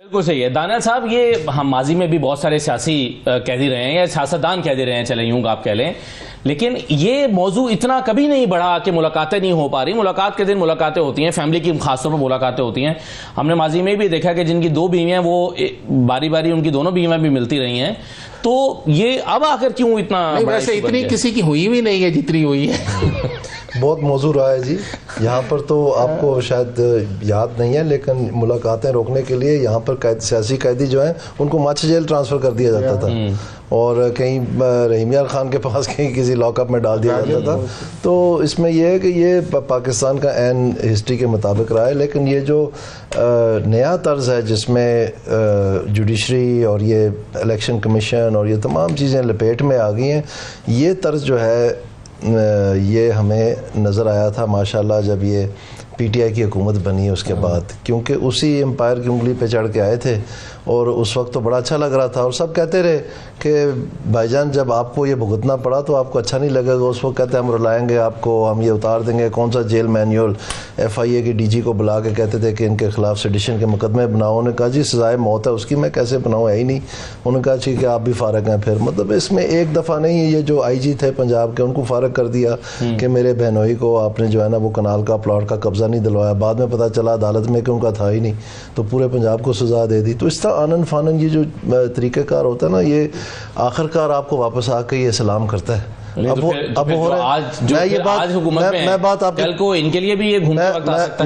بالکل صحیح ہے دانیال صاحب. یہ ہم ماضی میں بھی بہت سارے سیاسی کہہ دی رہے ہیں یا سیاستدان کہہ دی رہے ہیں, چلیں یوں آپ کہہ لیں, لیکن یہ موضوع اتنا کبھی نہیں بڑھا کہ ملاقاتیں نہیں ہو پا رہی. ملاقات کے دن ملاقاتیں ہوتی ہیں, فیملی کی خاص طور پر ملاقاتیں ہوتی ہیں. ہم نے ماضی میں بھی دیکھا کہ جن کی 2 بیویاں وہ باری باری ان کی دونوں بیویاں بھی ملتی رہی ہیں. تو یہ اب آخر کیوں اتنا, ویسے اتنی کسی کی ہوئی بھی نہیں ہے جتنی ہوئی ہے. بہت موضوع رہا ہے جی. یہاں پر تو آپ کو شاید یاد نہیں ہے, لیکن ملاقاتیں روکنے کے لیے یہاں پر سیاسی قیدی جو ہیں ان کو ماچھ جیل ٹرانسفر کر دیا جاتا تھا, اور کہیں رحیم یار خان کے پاس کہیں کسی لاک اپ میں ڈال دیا جاتا تھا. تو اس میں یہ ہے کہ یہ پاکستان کا عین ہسٹری کے مطابق رہا ہے. لیکن یہ جو نیا طرز ہے جس میں جوڈیشری اور یہ الیکشن کمیشن اور یہ تمام چیزیں لپیٹ میں آ گئی ہیں, یہ طرز جو ہے یہ ہمیں نظر آیا تھا ماشاءاللہ جب یہ پی ٹی آئی کی حکومت بنی اس کے بعد, کیونکہ اسی امپائر کی انگلی پہ چڑھ کے آئے تھے. اور اس وقت تو بڑا اچھا لگ رہا تھا, اور سب کہتے رہے کہ بھائی جان جب آپ کو یہ بھگتنا پڑا تو آپ کو اچھا نہیں لگے گا. اس وقت کہتے ہم رلائیں گے آپ کو, ہم یہ اتار دیں گے. کون سا جیل مینیول ایف آئی اے کے ڈی جی کو بلا کے کہتے تھے کہ ان کے خلاف سیڈیشن کے مقدمے بناؤ. انہوں نے کہا جی سزائے موت ہے, اس کی میں کیسے بناؤں, ہے ہی نہیں. انہوں نے کہا ٹھیک ہے آپ بھی فارغ ہیں. پھر مطلب اس میں ایک دفعہ نہیں, یہ جو آئی جی تھے پنجاب کے ان کو فارغ کر دیا کہ میرے بہنوئی کو آپ نے جو ہے نا وہ کنال کا پلاٹ کا قبضہ نہیں دلوایا. بعد میں پتہ چلا عدالت میں کہ ان کا تھا ہی نہیں, تو پورے پنجاب کو سزا دے دی. تو اس طرح آنن فانن یہ جو طریقہ کار ہوتا ہے نا, یہ آخر کار آپ کو واپس آ کے یہ سلام کرتا ہے. میں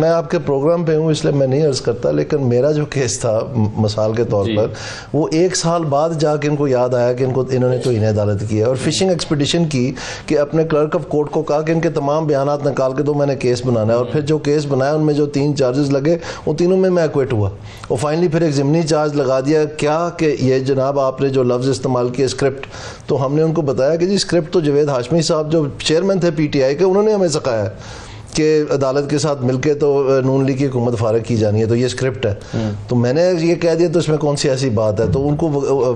آپ کے پروگرام پہ ہوں اس لیے میں نہیں عرض کرتا, لیکن میرا جو کیس تھا مثال کے طور پر وہ 1 سال بعد جا کے ان کو یاد آیا کہ انہوں نے تو انہیں عدالت کیا, اور فشنگ ایکسپیڈیشن کی کہ اپنے کلرک آف کورٹ کو کہا کہ ان کے تمام بیانات نکال کے دو, میں نے کیس بنانا ہے. اور پھر جو کیس بنایا ان میں جو 3 چارجز لگے ان تینوں میں ایکویٹ ہوا, اور فائنلی پھر ایک ضمنی چارج لگا دیا. کیا کہ یہ جناب آپ نے جو لفظ استعمال کیا اسکرپٹ, تو ہم نے ان کو بتایا کہ جی اسکرپٹ تو جوید ہاشمی صاحب جو چیئرمین تھے پی ٹی آئی کے انہوں نے ہمیں سکھایا کہ عدالت کے ساتھ مل کے تو نون لیگ کی حکومت فارغ کی جانی ہے, تو یہ اسکرپٹ ہے. تو میں نے یہ کہہ دیا تو اس میں کون سی ایسی بات ہے, تو ان کو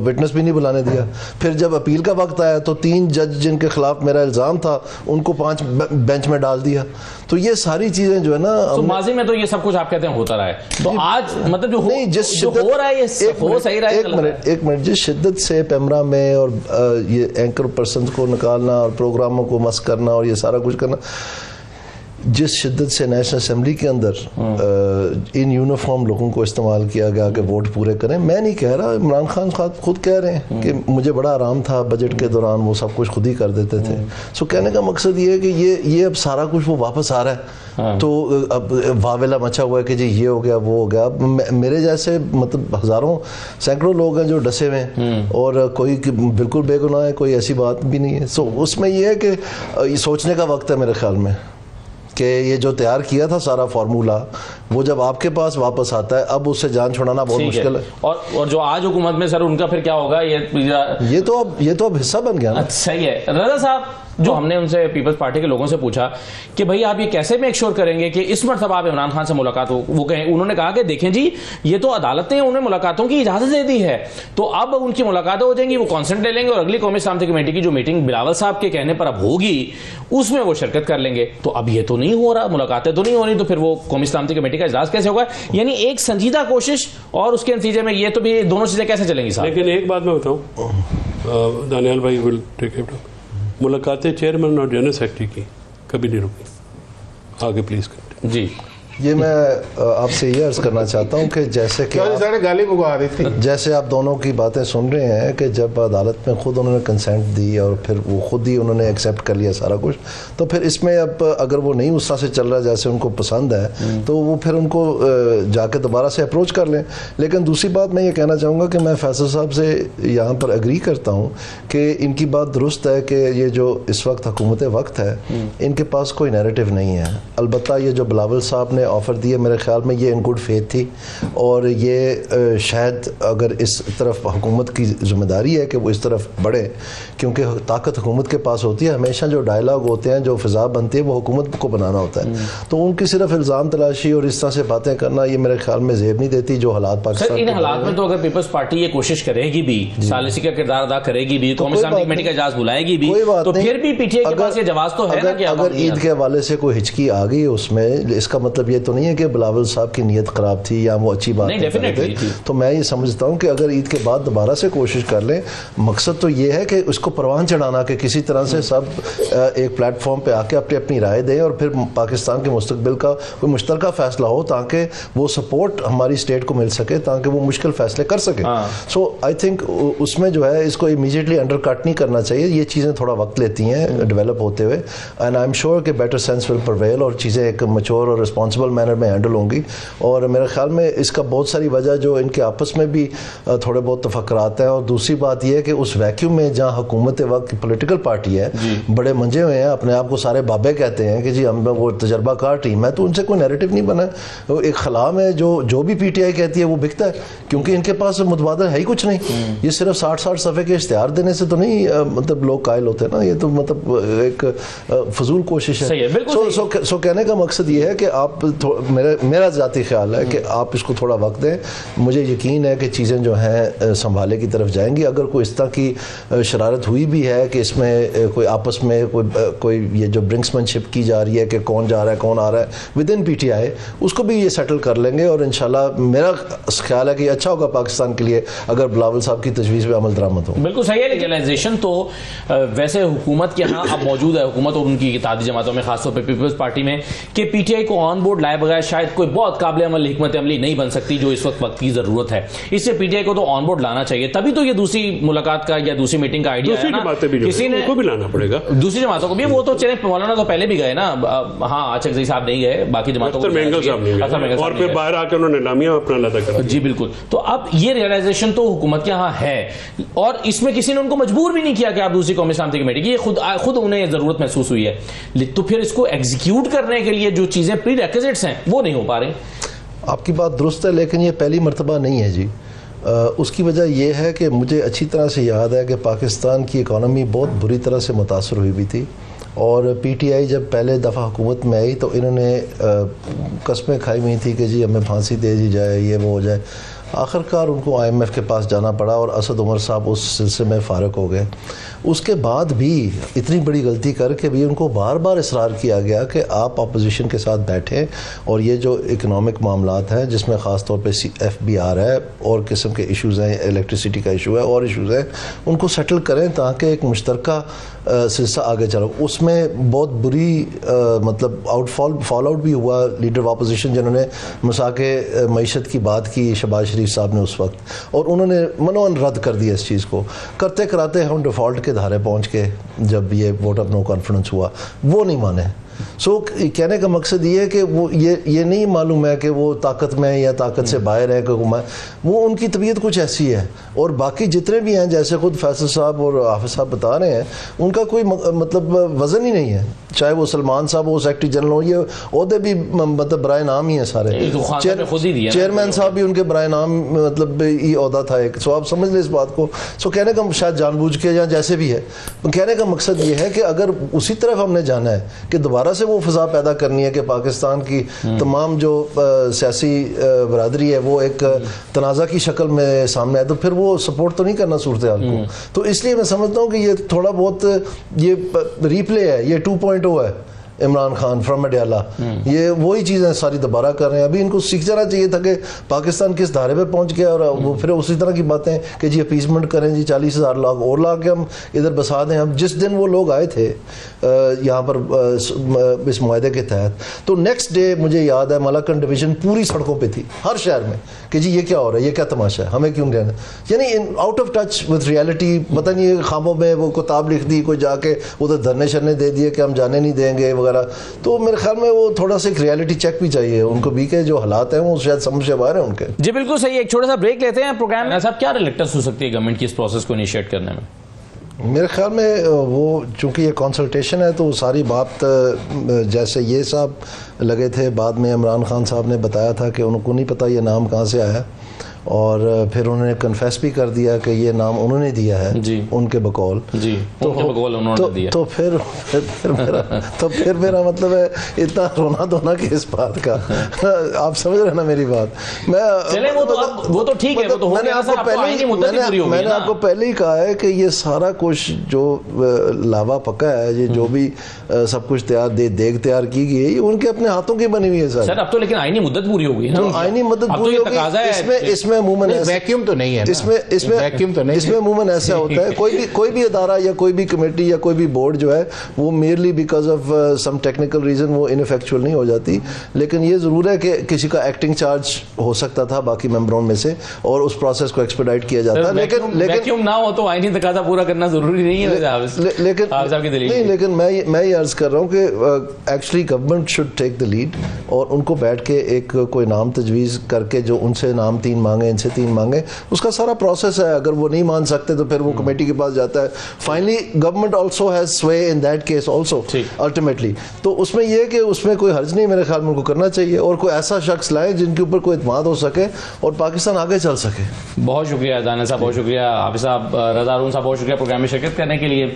وٹنس بھی نہیں بلانے دیا. پھر جب اپیل کا وقت آیا تو 3 جج جن کے خلاف میرا الزام تھا ان کو 5 بینچ میں ڈال دیا. تو یہ ساری چیزیں جو ہے نا ماضی میں تو یہ سب کچھ آپ کہتے ہیں ہوتا رہا ہے, تو آج مطلب جو ہو رہا ہے یہ ہو صحیح رہا ہے. ایک منٹ, جس شدت سے پیمرا میں اور یہ اینکر پرسنز کو نکالنا اور پروگراموں کو مس کرنا اور یہ سارا کچھ کرنا, جس شدت سے نیشنل اسمبلی کے اندر ان یونیفارم لوگوں کو استعمال کیا گیا کہ ووٹ پورے کریں. میں نہیں کہہ رہا, عمران خان خود کہہ رہے ہیں کہ مجھے بڑا آرام تھا بجٹ کے دوران, وہ سب کچھ خود ہی کر دیتے تھے. سو کہنے کا مقصد یہ ہے کہ یہ اب سارا کچھ وہ واپس آ رہا ہے, تو اب واویلا مچا ہوا ہے کہ جی یہ ہو گیا وہ ہو گیا. اب میرے جیسے مطلب ہزاروں سینکڑوں لوگ ہیں جو ڈسے ہوئے ہیں, اور کوئی بالکل بے گناہ ہے, کوئی ایسی بات بھی نہیں ہے. سو اس میں یہ ہے کہ یہ سوچنے کا وقت ہے میرے خیال میں کہ یہ جو تیار کیا تھا سارا فارمولا وہ جب آپ کے پاس واپس آتا ہے اب اس سے جان چھڑانا بہت مشکل ہے. اور جو آج حکومت میں سر ان کا پھر کیا ہوگا, یہ تو اب حصہ بن گیا نا. صحیح ہے. رضا صاحب, جو ہم نے ان سے پیپلز پارٹی کے لوگوں سے پوچھا کہ بھئی آپ یہ کیسے میک شور کریں گے کہ اس مرتبہ آپ عمران خان سے ملاقات ہو, وہ کہیں, انہوں نے کہا کہ دیکھیں جی یہ تو عدالتیں انہیں ملاقاتوں کی اجازت دے دی ہے, تو اب ان کی ملاقاتیں ہو جائیں گی, وہ کانسنٹ لے لیں گے, اور اگلی قومی سلامتی کمیٹی کی جو میٹنگ بلاول صاحب کے کہنے پر اب ہوگی اس میں وہ شرکت کر لیں گے. تو اب یہ تو نہیں ہو رہا, ملاقاتیں تو نہیں ہو رہی, تو پھر وہ قومی سلامتی کمیٹی کا اجلاس کیسے ہوگا؟ یعنی ایک سنجیدہ کوشش اور اس کے نتیجے میں یہ تو بھی دونوں چیزیں کیسے چلیں گی صاحب؟ لیکن ایک بات میں بتاؤں, دانیال بھائی ول ٹیک اٹ, ملاقاتیں چیئرمین اور جنرل سیکرٹری کی کبھی نہیں رکی. آگے پلیز کرتے. جی, یہ میں آپ سے یہ عرض کرنا چاہتا ہوں کہ جیسے کہ جیسے آپ دونوں کی باتیں سن رہے ہیں کہ جب عدالت میں خود انہوں نے کنسینٹ دی اور پھر وہ خود ہی انہوں نے ایکسیپٹ کر لیا سارا کچھ, تو پھر اس میں اب اگر وہ نہیں اس طرح سے چل رہا جیسے ان کو پسند ہے تو وہ پھر ان کو جا کے دوبارہ سے اپروچ کر لیں. لیکن دوسری بات میں یہ کہنا چاہوں گا کہ میں فیصل صاحب سے یہاں پر اگری کرتا ہوں کہ ان کی بات درست ہے کہ یہ جو اس وقت حکومت وقت ہے ان کے پاس کوئی نیریٹو نہیں ہے. البتہ یہ جو بلاول صاحب نے آفر دی ہے میرے خیال میں یہ ان گڈ فیتھ تھی, اور یہ شاید اگر اس طرف حکومت کی ذمہ داری ہے کہ وہ اس طرف بڑھے, کیونکہ طاقت حکومت کے پاس ہوتی ہے, ہمیشہ جو ڈائلاگ ہوتے ہیں جو فضا بنتی ہے وہ حکومت کو بنانا ہوتا ہے. تو ان کی صرف الزام تلاشی اور اس طرح سے باتیں کرنا یہ میرے خیال میں زیب نہیں دیتی جو حالات پاکستان ان حالات میں. تو اگر پیپلز پارٹی یہ کوشش کرے گی بھی, ثالثی کا کردار ادا کرے گی بھی, قومی سلامتی کمیٹی کا اجلاس بلائے گی بھی, تو پھر بھی پی ٹی آئی کے پاس یہ جواز تو ہے نا کہ اگر عید کے حوالے سے کوئی ہچکی آ گئی اس میں, اس کا مطلب یہ تو نہیں ہے کہ بلاول صاحب کی نیت خراب تھی یا وہ اچھی بات نہیں کر رہے تھے. تو میں یہ سمجھتا ہوں کہ اگر عید کے بعد دوبارہ سے کوشش کر لیں, مقصد تو یہ ہے کہ اس کو پروان چڑھانا کہ کسی طرح سے سب ایک پلیٹ فارم پہ آ کے اپنی رائے دیں اور پھر پاکستان کے مستقبل کا کوئی مشترکہ فیصلہ ہو تاکہ وہ سپورٹ ہماری اسٹیٹ کو مل سکے تاکہ وہ مشکل فیصلے کر سکے. سو آئی تھنک اس میں جو ہے اس کو امیجیٹلی انڈر کٹ نہیں کرنا چاہیے. یہ چیزیں تھوڑا وقت لیتی ہیں ڈیولپ ہوتے ہوئے, اینڈ آئی ایم شیور کہ بیٹر سینس ول پرویل اور چیزیں ایک میچور اور رسپانسبل مینر میں ہینڈل ہوں گی. اور میرے خیال میں اس کا بہت ساری وجہ جو ان کے آپس میں بھی تھوڑے بہت تفکرات ہیں, اور دوسری بات یہ ہے کہ اس ویکیوم میں جہاں حکومت وقت پولیٹیکل پارٹی ہے بڑے منجے ہوئے ہیں, اپنے آپ کو سارے بابے کہتے ہیں کہ جی ہم وہ تجربہ کار ٹیم ہے, تو ان سے کوئی نیریٹو نہیں بنا. ایک خلا میں جو بھی پی ٹی آئی کہتی ہے وہ بکتا ہے کیونکہ ان کے پاس متبادل ہے ہی کچھ نہیں. یہ صرف 60 صفحے کے اشتہار دینے سے تو نہیں مطلب لوگ قائل ہوتے نا, یہ تو مطلب ایک فضول کوشش ہے. سو کہنے کا مقصد یہ ہے کہ آپ میرا ذاتی خیال ہے کہ آپ اس کو تھوڑا وقت دیں. مجھے یقین ہے کہ چیزیں جو ہیں سنبھالے کی طرف جائیں گی. اگر کوئی اس طرح کی شرارت ہوئی بھی ہے کہ اس میں کوئی آپس میں کوئی یہ جو برنکسمین شپ کی جا رہی ہے کہ کون جا رہا ہے کون آ رہا ہے with in P T I, اس کو بھی یہ سیٹل کر لیں گے. اور انشاءاللہ میرا خیال ہے کہ اچھا ہوگا پاکستان کے لیے اگر بلاول صاحب کی تجویز پہ عمل درآمد ہو. بالکل صحیح ہے. لیگلائزیشن تو ویسے حکومت کے ہاں اب موجود ہے, حکومت اور ان کی اتحادی جماعتوں میں خاص طور پہ پیپلز پارٹی میں, کہ پی ٹی آئی کو آن بورڈ لائے بغیر شاید کوئی بہت قابل عمل حکمت عملی نہیں بن سکتی جو اس وقت کی ضرورت ہے. اس سے پی ٹی آئی کو تو آن بورڈ لانا چاہیے, تبھی تو یہ دوسری ملاقات کا یا دوسری میٹنگ کا آئیڈیا ہے نا. کسی نے کو بھی لانا پڑے گا, دوسری جماعتوں کو بھی. وہ تو چلے مولانا تو پہلے بھی گئے نا, ہاں اچھا صاحب نہیں گئے, باقی جماعتوں کو اور پھر باہر آ کے انہوں نے نامیہ اپنا لدا کرا. جی بالکل. تو اب یہ ریئلائزیشن تو حکومت کے ہاں ہے, اور اس میں کسی نے ان کو مجبور بھی نہیں کیا کہ آپ دوسری قومی سلامتی کمیٹی کی, یہ خود انہیں ضرورت محسوس ہوئی ہے. تو پھر اس کو ایگزیکیوٹ کرنے کے لیے جو چیزیں پری ریکوزٹس ہیں وہ نہیں ہو پا رہی. آپ کی بات درست ہے, لیکن یہ پہلی مرتبہ نہیں ہے جی. اس کی وجہ یہ ہے کہ مجھے اچھی طرح سے یاد ہے کہ پاکستان کی اکانومی بہت بری طرح سے متاثر ہوئی بھی تھی, اور پی ٹی آئی جب پہلے دفعہ حکومت میں آئی تو انہوں نے قسمیں کھائی ہوئی تھی کہ جی ہمیں پھانسی دے دی جائے, یہ وہ ہو جائے. آخر کار ان کو آئی ایم ایف کے پاس جانا پڑا اور اسد عمر صاحب اس سلسلے میں فارغ ہو گئے. اس کے بعد بھی اتنی بڑی غلطی کر کے بھی ان کو بار بار اصرار کیا گیا کہ آپ اپوزیشن کے ساتھ بیٹھیں اور یہ جو اکنامک معاملات ہیں جس میں خاص طور پہ ایف بی آر ہے اور قسم کے ایشوز ہیں, الیکٹریسٹی کا ایشو ہے اور ایشوز ہیں, ان کو سیٹل کریں تاکہ ایک مشترکہ سلسلہ آگے چلو. اس میں بہت بری مطلب فال آؤٹ بھی ہوا. لیڈر اپوزیشن جنہوں نے مساق معیشت کی بات کی شہباز شریف صاحب نے اس وقت, اور انہوں نے منوان رد کر دیا اس چیز کو. کرتے کراتے ہم ڈیفالٹ کے دھارے پہنچ کے جب یہ ووٹ آف نو کانفیڈنس ہوا وہ نہیں مانے. سو کہنے کا مقصد یہ ہے کہ وہ یہ نہیں معلوم ہے کہ وہ طاقت میں یا طاقت سے باہر ہے کہ وہ ان کی طبیعت کچھ ایسی ہے. اور باقی جتنے بھی ہیں جیسے خود فیصل صاحب اور حافظ صاحب بتا رہے ہیں ان کا کوئی مطلب وزن ہی نہیں ہے, چاہے وہ سلمان صاحب وہ سیکرٹری جنرل ہو, یہ عہدے بھی مطلب برائے نام ہی ہیں سارے. چیئرمین صاحب بھی ان کے برائے نام مطلب یہ عہدہ تھا ایک. سو آپ سمجھ لیں اس بات کو. سو کہنے کا شاید جان بوجھ کے یا جیسے بھی ہے, کہنے کا مقصد یہ ہے کہ اگر اسی طرف ہم نے جانا ہے کہ دوبارہ سے وہ فضا پیدا کرنی ہے کہ پاکستان کی تمام جو سیاسی برادری ہے وہ ایک تنازع کی شکل میں سامنے آئے, تو پھر وہ سپورٹ تو نہیں کرنا صورتحال کو. تو اس لیے میں سمجھتا ہوں کہ یہ تھوڑا بہت یہ ریپلے ہے, یہ 2.0 ہے. عمران خان فرام اڈیالہ یہ وہی چیزیں ساری دوبارہ کر رہے ہیں. ابھی ان کو سیکھ جانا چاہیے تھا کہ پاکستان کس دھارے پہ پہنچ گیا, اور وہ پھر اسی طرح کی باتیں کہ جی اپیسمنٹ کریں, جی 40,000 لاکھ اور لا کے ہم ادھر بسا دیں. اب جس دن وہ لوگ آئے تھے یہاں پر اس معاہدے کے تحت, تو نیکسٹ ڈے مجھے یاد ہے ملاکنڈ ڈویژن پوری سڑکوں پہ تھی ہر شہر میں کہ جی یہ کیا ہو رہا ہے, یہ کیا تماشا ہے, ہمیں کیوں رہنا, یعنی out of touch with reality. پتہ نہیں خوابوں میں وہ کتاب لکھ دی, کوئی جا کے ادھر دھرنے شرنے دے دیے کہ ہم جانے نہیں دیں گے وغیرہ. تو میرے خیال میں وہ تھوڑا سا ایک ریالٹی چیک بھی چاہیے ان کو بھی کہ جو حالات ہیں وہ شاید سمجھ سے باہر ہیں ان کے. جی بالکل صحیح. ایک چھوٹا سا بریک لیتے ہیں پروگرام میں. صاحب کیا ریلیکٹنس ہو سکتی ہے گورنمنٹ کی اس پروسیس کو انیشیٹ کرنے میں؟ میرے خیال میں وہ چونکہ یہ کنسلٹیشن ہے تو ساری بات جیسے یہ صاحب لگے تھے, بعد میں عمران خان صاحب نے بتایا تھا کہ ان کو نہیں پتہ یہ نام کہاں سے آیا, اور پھر انہوں نے کنفیس بھی کر دیا کہ یہ نام انہوں نے دیا ہے جی ان کے بقول. جی ان کے بقول انہوں نے دیا. تو پھر میرا مطلب ہے اتنا رونا دھونا کہ اس بات کا آپ سمجھ رہے ہیں نا میری بات. چلیں وہ تو ٹھیک ہے, وہ تو میں نے آپ کو پہلے ہی کہا ہے کہ یہ سارا کچھ جو لاوا پکا ہے, یہ جو بھی سب کچھ دیگ تیار کی گئی ہے, یہ ان کے اپنے ہاتھوں کی بنی ہوئی ہے سر. اب تو لیکن آئینی مدت پوری ہو گئی نا. آئینی مدت پوری ہو گئی. اس میں عموماً ویکیوم تو نہیں ہے, اس میں عموماً ایسا ہوتا ہے کوئی بھی ادارہ یا کوئی بھی کمیٹی یا کوئی بھی بورڈ جو ہے وہ میرلی because of some technical reason وہ انفیکچوئل نہیں ہو جاتی. لیکن یہ ضرور ہے کہ کسی کا ایکٹنگ چارج ہو سکتا تھا باقی ممبروں میں سے اور اس پروسیس کو ایکسپیڈائٹ کیا جاتا ہے. لیکن نہ ہو تو آئینی تقاضا پورا کرنا ضروری نہیں ہے. لیکن میں یہ عرض کر رہا ہوں کہ actually government should take the lead اور ان کو بیٹھ کے ایک کوئی نام تجویز کر کے جو ان سے نام 3 مانگے ان سے 3 مانگے, اس کا سارا پروسیس ہے. اگر وہ نہیں مان سکتے تو پھر وہ کمیٹی کے پاس جاتا ہے. Finally government also has sued in that case also ultimately. تو اس میں یہ کہ اس میں کوئی حرج نہیں میرے خیال میں ان کو کرنا چاہیے اور کوئی ایسا شخص لائے جن کے اوپر کوئی اعتماد ہو سکے اور پاکستان آگے چل سکے. بہت شکریہ دانیال صاحب, بہت شکریہ حافظ صاحب, رضا ہارون صاحب بہت شکریہ پروگرام میں شرکت کرنے کے لیے.